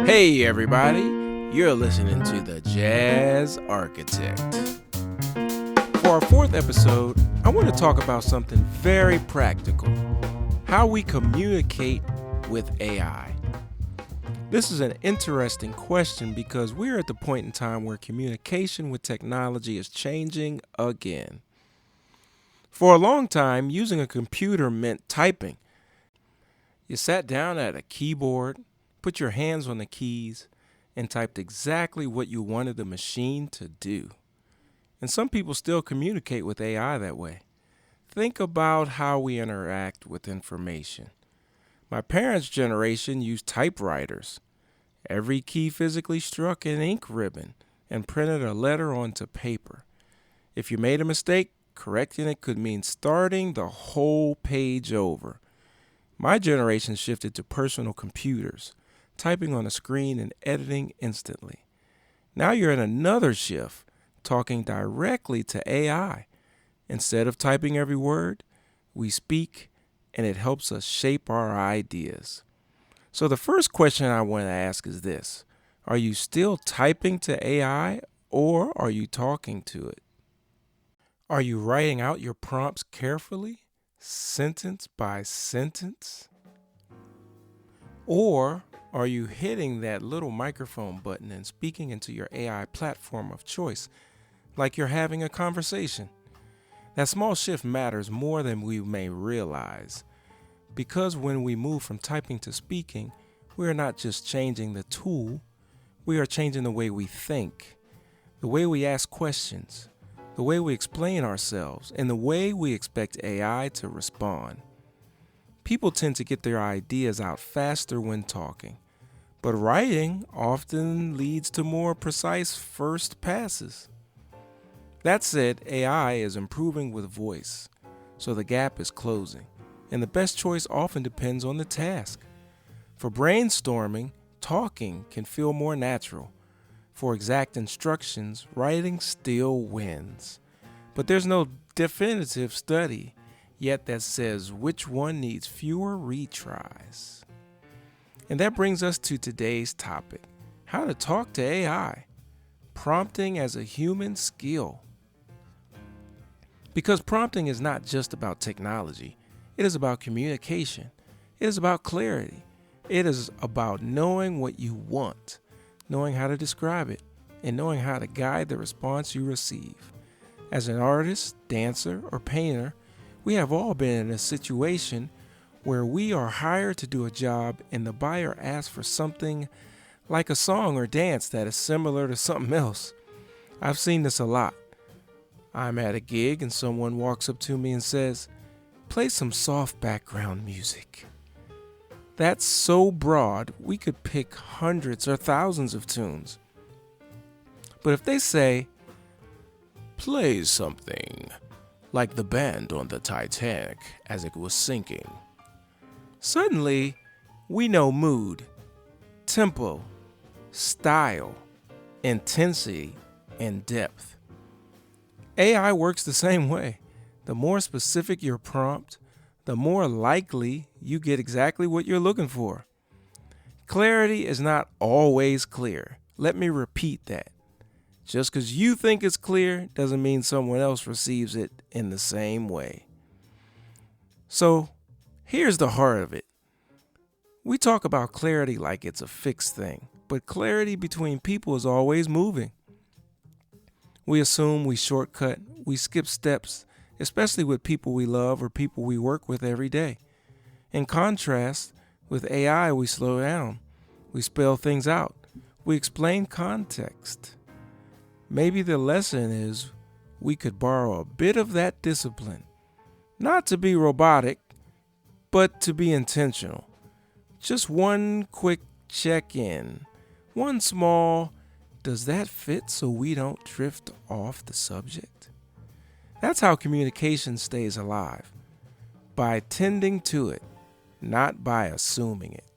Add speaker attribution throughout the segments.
Speaker 1: Hey everybody, you're listening to The Jazz Architect. For our fourth episode, I want to talk about something very practical, how we communicate with AI. This is an interesting question because we're at the point in time where communication with technology is changing again. For a long time, using a computer meant typing. You sat down at a keyboard, put your hands on the keys, and typed exactly what you wanted the machine to do. And some people still communicate with AI that way. Think about how we interact with information. My parents' generation used typewriters. Every key physically struck an ink ribbon and printed a letter onto paper. If you made a mistake, correcting it could mean starting the whole page over. My generation shifted to personal computers, typing on a screen and editing instantly. Now you're in another shift, talking directly to AI. Instead of typing every word, we speak, and it helps us shape our ideas. So the first question I want to ask is this: are you still typing to AI, or are you talking to it? Are you writing out your prompts carefully, sentence by sentence? Or are you hitting that little microphone button and speaking into your AI platform of choice, like you're having a conversation? That small shift matters more than we may realize, because when we move from typing to speaking, we are not just changing the tool, we are changing the way we think, the way we ask questions, the way we explain ourselves, and the way we expect AI to respond. People tend to get their ideas out faster when talking, but writing often leads to more precise first passes. That said, AI is improving with voice, so the gap is closing, and the best choice often depends on the task. For brainstorming, talking can feel more natural. For exact instructions, writing still wins. But there's no definitive study yet that says which one needs fewer retries. And that brings us to today's topic: how to talk to AI, prompting as a human skill. Because prompting is not just about technology, it is about communication, it is about clarity, it is about knowing what you want, knowing how to describe it, and knowing how to guide the response you receive. As an artist, dancer, or painter, we have all been in a situation where we are hired to do a job and the buyer asks for something like a song or dance that is similar to something else. I've seen this a lot. I'm at a gig and someone walks up to me and says, "Play some soft background music." That's so broad, we could pick hundreds or thousands of tunes. But if they say, "Play something like the band on the Titanic as it was sinking," suddenly we know mood, tempo, style, intensity, and depth. AI works the same way. The more specific your prompt, the more likely you get exactly what you're looking for. Clarity is not always clear. Let me repeat that. Just because you think it's clear doesn't mean someone else receives it in the same way. So here's the heart of it. We talk about clarity like it's a fixed thing, but clarity between people is always moving. We assume, we shortcut, we skip steps, especially with people we love or people we work with every day. In contrast, with AI, we slow down, we spell things out, we explain context. Maybe the lesson is we could borrow a bit of that discipline, not to be robotic, but to be intentional. Just one quick check-in, one small, "does that fit?" so we don't drift off the subject. That's how communication stays alive, by tending to it, not by assuming it.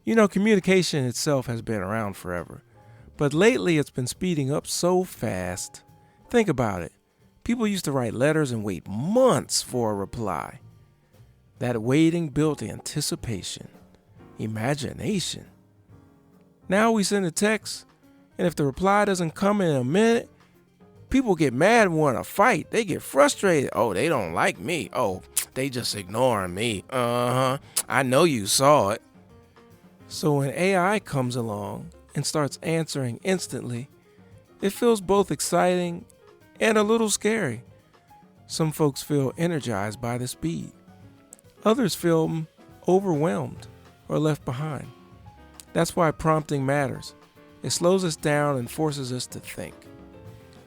Speaker 1: You know, communication itself has been around forever, but lately it's been speeding up so fast. Think about it. People used to write letters and wait months for a reply. That waiting built anticipation. imagination. Now we send a text, and if the reply doesn't come in a minute, people get mad and want to fight. They get frustrated. Oh, they don't like me. Oh, they just ignoring me. I know you saw it. So when AI comes along and starts answering instantly, it feels both exciting and a little scary. Some folks feel energized by the speed. Others feel overwhelmed or left behind. That's why prompting matters. It slows us down and forces us to think.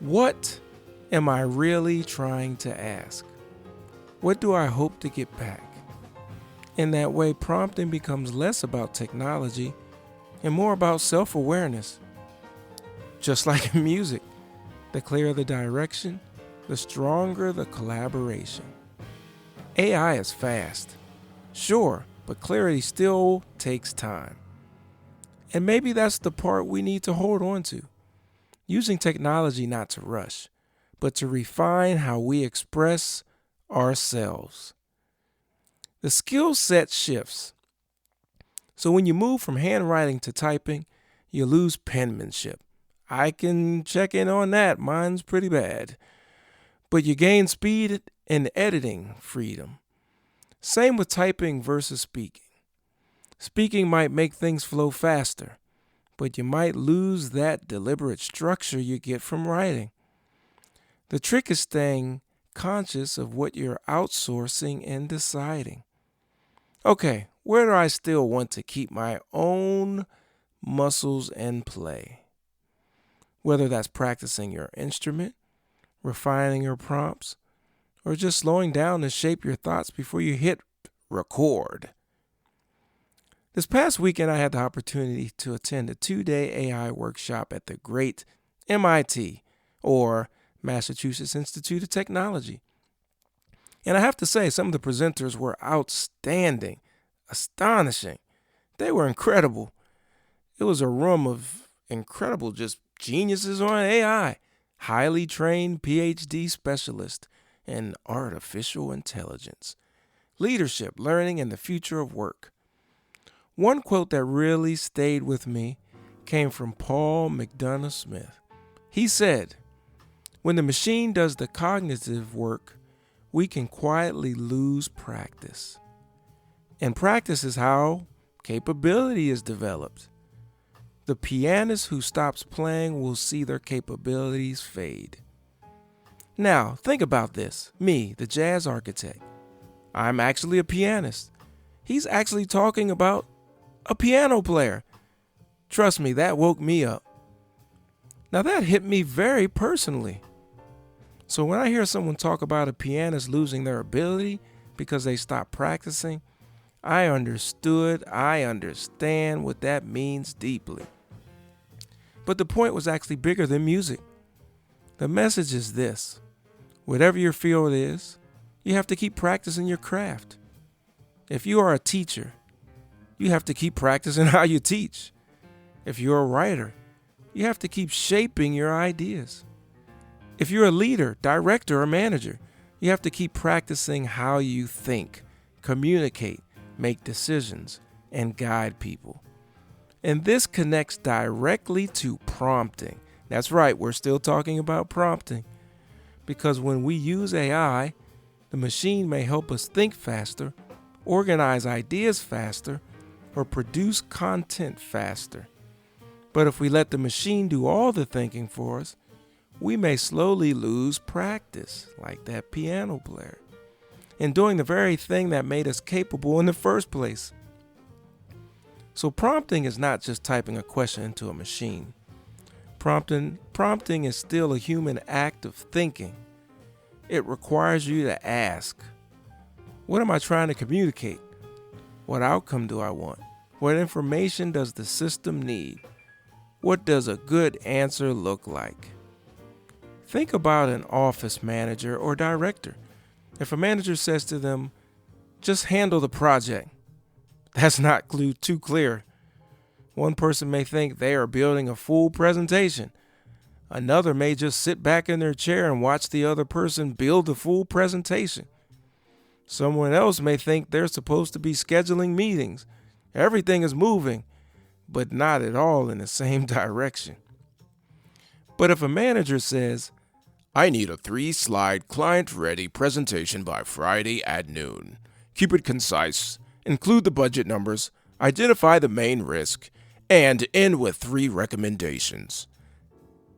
Speaker 1: What am I really trying to ask? What do I hope to get back? In that way, prompting becomes less about technology and more about self-awareness. Just like in music, the clearer the direction, the stronger the collaboration. AI is fast, sure, but clarity still takes time. And maybe that's the part we need to hold on to. Using technology not to rush, but to refine how we express ourselves. The skill set shifts. So when you move from handwriting to typing, you lose penmanship. I can check in on that. Mine's pretty bad. But you gain speed and editing freedom. Same with typing versus speaking. Speaking might make things flow faster, but you might lose that deliberate structure you get from writing. The trick is staying conscious of what you're outsourcing and deciding. Okay, where do I still want to keep my own muscles in play? Whether that's practicing your instrument, refining your prompts, or just slowing down to shape your thoughts before you hit record. This past weekend, I had the opportunity to attend a 2-day AI workshop at the great MIT, or Massachusetts Institute of Technology. And I have to say, some of the presenters were outstanding, astonishing. They were incredible. It was a room of incredible just geniuses on AI, highly trained PhD specialists in artificial intelligence, leadership, learning, and the future of work. One quote that really stayed with me came from Paul McDonough Smith. He said, "When the machine does the cognitive work, we can quietly lose practice. And practice is how capability is developed. The pianist who stops playing will see their capabilities fade." Now, think about this. Me, the jazz architect. I'm actually a pianist. He's actually talking about a piano player. Trust me, that woke me up. Now that hit me very personally. So when I hear someone talk about a pianist losing their ability because they stopped practicing, I understand what that means deeply. But the point was actually bigger than music. The message is this: whatever your field is, you have to keep practicing your craft. If you are a teacher, you have to keep practicing how you teach. If you're a writer, you have to keep shaping your ideas. If you're a leader, director, or manager, you have to keep practicing how you think, communicate, make decisions, and guide people. And this connects directly to prompting. That's right, we're still talking about prompting. Because when we use AI, the machine may help us think faster, organize ideas faster, or produce content faster. But if we let the machine do all the thinking for us, we may slowly lose practice, like that piano player, in doing the very thing that made us capable in the first place. So prompting is not just typing a question into a machine. Prompting is still a human act of thinking. It requires you to ask, what am I trying to communicate? What outcome do I want? What information does the system need? What does a good answer look like? Think about an office manager or director. If a manager says to them, just handle the project, that's not too clear. One person may think they are building a full presentation. Another may just sit back in their chair and watch the other person build the full presentation. Someone else may think they're supposed to be scheduling meetings, Everything is moving, but not at all in the same direction. But if a manager says, I need a 3-slide client-ready presentation by Friday at noon. Keep it concise, include the budget numbers, identify the main risk, and end with 3 recommendations.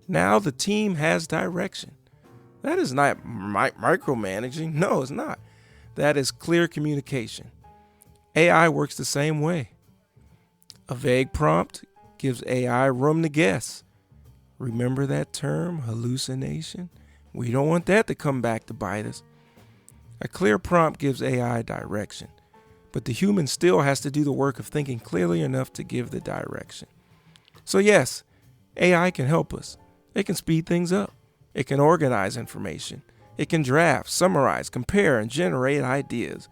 Speaker 1: Now the team has direction. That is not micromanaging. No, it's not. That is clear communication. AI works the same way. A vague prompt gives AI room to guess. Remember that term, hallucination? We don't want that to come back to bite us. A clear prompt gives AI direction, but the human still has to do the work of thinking clearly enough to give the direction. So yes, AI can help us. It can speed things up. It can organize information. It can draft, summarize, compare, and generate ideas.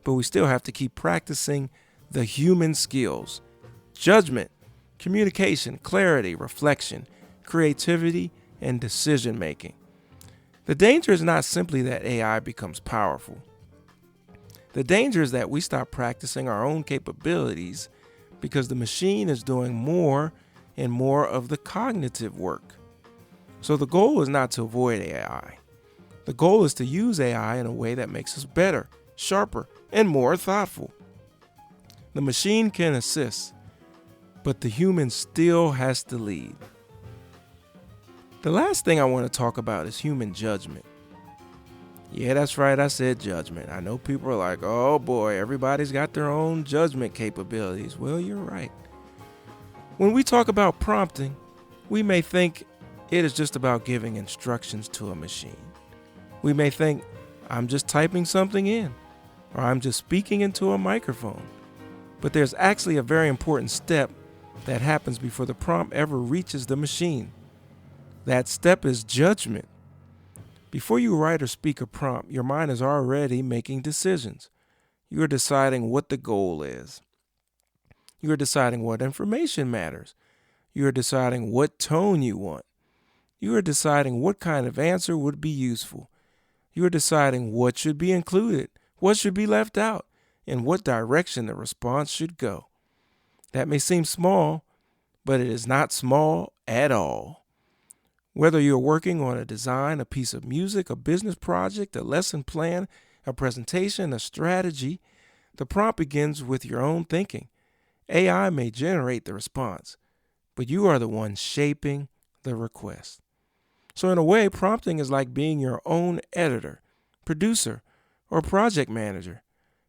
Speaker 1: But we still have to keep practicing the human skills: judgment, communication, clarity, reflection, creativity, and decision making. The danger is not simply that AI becomes powerful. The danger is that we stop practicing our own capabilities because the machine is doing more and more of the cognitive work. So the goal is not to avoid AI. The goal is to use AI in a way that makes us better, sharper, and more thoughtful. The machine can assist, but the human still has to lead. The last thing I want to talk about is human judgment. Yeah, that's right, I said judgment. I know people are like, oh boy, everybody's got their own judgment capabilities. Well, you're right. When we talk about prompting, we may think it is just about giving instructions to a machine. We may think, I'm just typing something in, or I'm just speaking into a microphone. But there's actually a very important step that happens before the prompt ever reaches the machine. That step is judgment. Before you write or speak a prompt, your mind is already making decisions. You are deciding what the goal is. You are deciding what information matters. You are deciding what tone you want. You are deciding what kind of answer would be useful. You are deciding what should be included, what should be left out, and what direction the response should go. That may seem small, but it is not small at all. Whether you're working on a design, a piece of music, a business project, a lesson plan, a presentation, a strategy, the prompt begins with your own thinking. AI may generate the response, but you are the one shaping the request. So in a way, prompting is like being your own editor, producer, or project manager.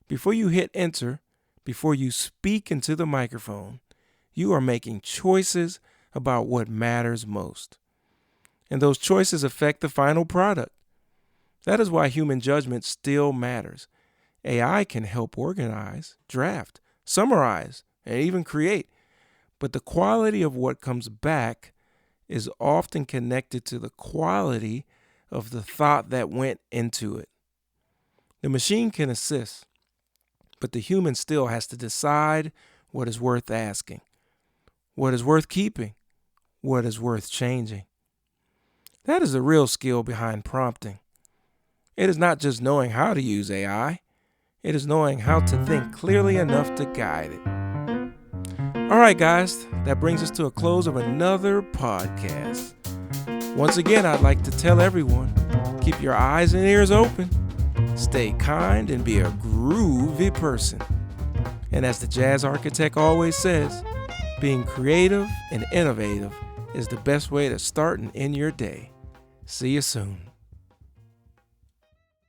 Speaker 1: Before you hit enter, before you speak into the microphone, you are making choices about what matters most. And those choices affect the final product. That is why human judgment still matters. AI can help organize, draft, summarize, and even create. But the quality of what comes back is often connected to the quality of the thought that went into it. The machine can assist, but the human still has to decide what is worth asking, what is worth keeping, what is worth changing. That is the real skill behind prompting. It is not just knowing how to use AI. It is knowing how to think clearly enough to guide it. All right, guys, that brings us to a close of another podcast. Once again, I'd like to tell everyone, keep your eyes and ears open, stay kind, and be a groovy person. And as the jazz architect always says, being creative and innovative is the best way to start and end your day. See you soon.